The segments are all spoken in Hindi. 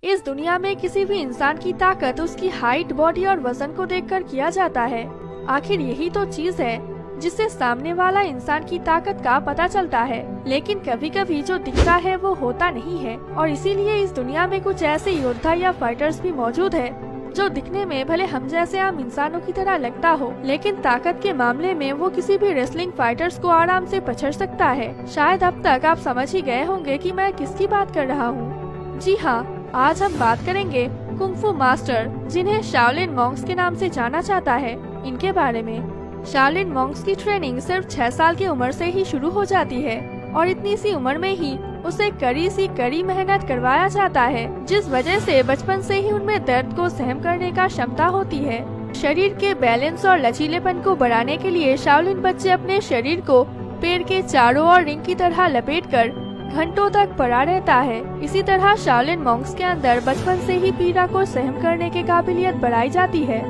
इस दुनिया में किसी भी इंसान की ताकत उसकी हाइट, बॉडी और वजन को देखकर किया जाता है। आखिर यही तो चीज है जिससे सामने वाला इंसान की ताकत का पता चलता है। लेकिन कभी कभी जो दिखता है वो होता नहीं है, और इसीलिए इस दुनिया में कुछ ऐसे योद्धा या फाइटर्स भी मौजूद है जो दिखने में भले हम जैसे आम इंसानों की तरह लगता हो, लेकिन ताकत के मामले में वो किसी भी रेसलिंग फाइटर्स को आराम से पछाड़ सकता है। शायद अब तक आप समझ ही गए होंगे कि मैं किसकी बात कर रहा हूँ। जी हाँ, आज हम बात करेंगे कुंग फू मास्टर, जिन्हें शाओलिन मॉन्क्स के नाम से जाना जाता है, इनके बारे में। शाओलिन मॉन्क्स की ट्रेनिंग सिर्फ 6 साल की उम्र से ही शुरू हो जाती है, और इतनी सी उम्र में ही उसे कड़ी मेहनत करवाया जाता है, जिस वजह से बचपन से ही उनमें दर्द को सहन करने का क्षमता होती है। शरीर के बैलेंस और लचीलेपन को बढ़ाने के लिए शाओलिन बच्चे अपने शरीर को पैर के चारों ओर रिंग की तरह लपेटकर घंटों तक पड़ा रहता है। इसी तरह शाओलिन मॉन्क्स के अंदर बचपन से ही पीड़ा को सहन करने की काबिलियत बढ़ाई जाती है।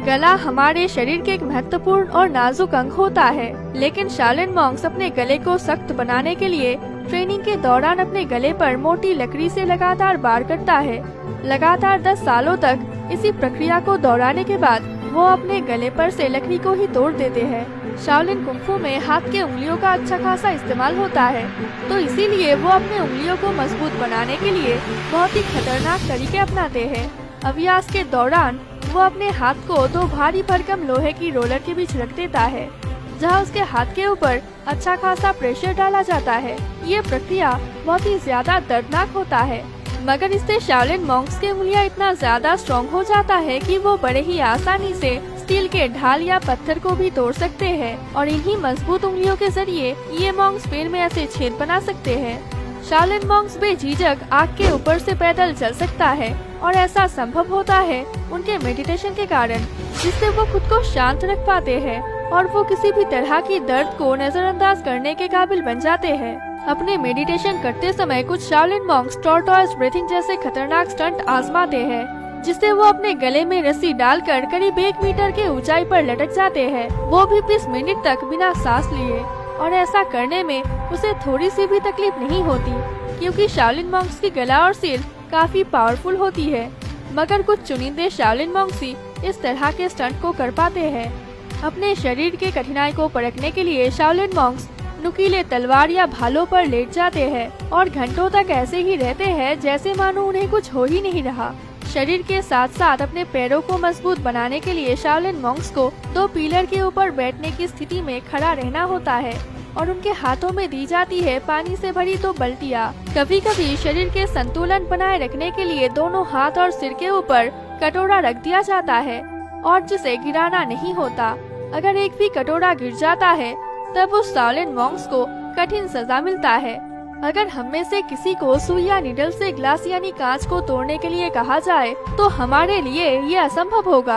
गला हमारे शरीर के एक महत्वपूर्ण और नाजुक अंग होता है, लेकिन शाओलिन मॉन्क्स अपने गले को सख्त बनाने के लिए ट्रेनिंग के दौरान अपने गले पर मोटी लकड़ी से लगातार वार करता है। लगातार 10 सालों तक इसी प्रक्रिया को दोहराने के बाद वो अपने गले पर से लकड़ी को ही तोड़ देते हैं। शाओलिन कुंग फू में हाथ के उंगलियों का अच्छा खासा इस्तेमाल होता है, तो इसीलिए वो अपने उंगलियों को मजबूत बनाने के लिए बहुत ही खतरनाक तरीके अपनाते हैं। अभ्यास के दौरान वो अपने हाथ को 2 भारी भरकम लोहे की रोलर के बीच रख देता है, जहां उसके हाथ के ऊपर अच्छा खासा प्रेशर डाला जाता है। ये प्रक्रिया बहुत ही ज्यादा दर्दनाक होता है, मगर इससे शाओलिन मॉन्क्स के उंगलियां इतना ज्यादा स्ट्रॉन्ग हो जाता है कि वो बड़े ही आसानी से स्टील के ढाल या पत्थर को भी तोड़ सकते हैं, और इन्हीं मजबूत उंगलियों के जरिए ये मॉन्क्स पैर में ऐसे छेद बना सकते हैं। शाओलिन मॉन्क्स बेझिझक आग के ऊपर से पैदल चल सकता है, और ऐसा संभव होता है उनके मेडिटेशन के कारण, जिससे वो खुद को शांत रख पाते हैं और वो किसी भी तरह की दर्द को नजरअंदाज करने के काबिल बन जाते हैं। अपने मेडिटेशन करते समय कुछ शाओलिन मॉन्क्स टॉर्टोइज ब्रीथिंग जैसे खतरनाक स्टंट आजमाते हैं, जिससे वो अपने गले में रस्सी डालकर करीब 1 मीटर के ऊंचाई पर लटक जाते हैं, वो भी 20 मिनट तक बिना सांस लिए। और ऐसा करने में उसे थोड़ी सी भी तकलीफ नहीं होती, क्योंकि शाओलिन मॉन्क्स की गला और सिर काफी पावरफुल होती है। मगर कुछ चुनिंदे शाओलिन मॉन्क्स ही इस तरह के स्टंट को कर पाते हैं। अपने शरीर के कठिनाई को परखने के लिए शाओलिन मॉन्क्स नुकीले तलवार या भालों पर लेट जाते हैं और घंटों तक ऐसे ही रहते हैं जैसे मानो उन्हें कुछ हो ही नहीं रहा। शरीर के साथ साथ अपने पैरों को मजबूत बनाने के लिए शाओलिन मॉन्क्स को 2 पिलर के ऊपर बैठने की स्थिति में खड़ा रहना होता है, और उनके हाथों में दी जाती है पानी से भरी 2 बाल्टियाँ। कभी कभी शरीर के संतुलन बनाए रखने के लिए दोनों हाथ और सिर के ऊपर कटोरा रख दिया जाता है, और जिसे गिराना नहीं होता। अगर एक भी कटोरा गिर जाता है तब उस शाओलिन मॉन्क्स को कठिन सजा मिलता है। अगर हम में से किसी को सुई या नीडल से ग्लास यानी कांच को तोड़ने के लिए कहा जाए तो हमारे लिए ये असंभव होगा,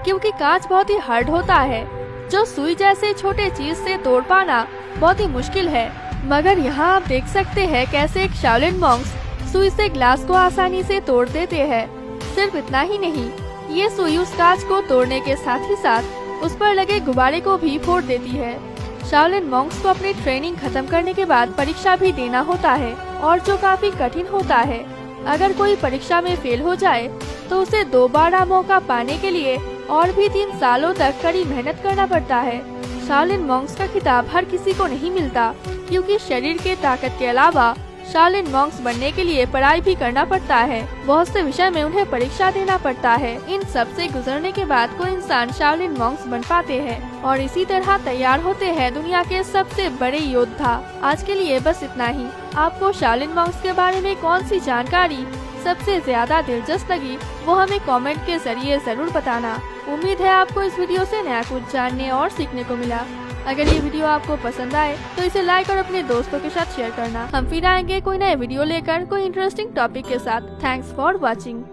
क्योंकि कांच बहुत ही हार्ड होता है, जो सुई जैसे छोटे चीज से तोड़ पाना बहुत ही मुश्किल है। मगर यहाँ आप देख सकते हैं कैसे एक शाओलिन मॉन्क्स सुई से ग्लास को आसानी से तोड़ देते हैं। सिर्फ इतना ही नहीं, ये सुई उस कांच को तोड़ने के साथ ही साथ उस पर लगे गुब्बारे को भी फोड़ देती है। शाओलिन मॉन्क्स को अपनी ट्रेनिंग खत्म करने के बाद परीक्षा भी देना होता है, और जो काफी कठिन होता है। अगर कोई परीक्षा में फेल हो जाए तो उसे दोबारा मौका पाने के लिए और भी 3 सालों तक कड़ी मेहनत करना पड़ता है। शाओलिन मॉन्क्स का खिताब हर किसी को नहीं मिलता, क्योंकि शरीर के ताकत के अलावा शाओलिन मॉन्क्स बनने के लिए पढ़ाई भी करना पड़ता है। बहुत से विषय में उन्हें परीक्षा देना पड़ता है। इन सब से गुजरने के बाद कोई इंसान शाओलिन मॉन्क्स बन पाते हैं, और इसी तरह तैयार होते हैं दुनिया के सबसे बड़े योद्धा। आज के लिए बस इतना ही। आपको शाओलिन मॉन्क्स के बारे में कौन सी जानकारी सबसे ज्यादा दिलचस्प लगी, वो हमें कमेंट के जरिए जरूर बताना। उम्मीद है आपको इस वीडियो से नया कुछ जानने और सीखने को मिला। अगर ये वीडियो आपको पसंद आए तो इसे लाइक और अपने दोस्तों के साथ शेयर करना। हम फिर आएंगे कोई नए वीडियो लेकर कोई इंटरेस्टिंग टॉपिक के साथ। Thanks for watching.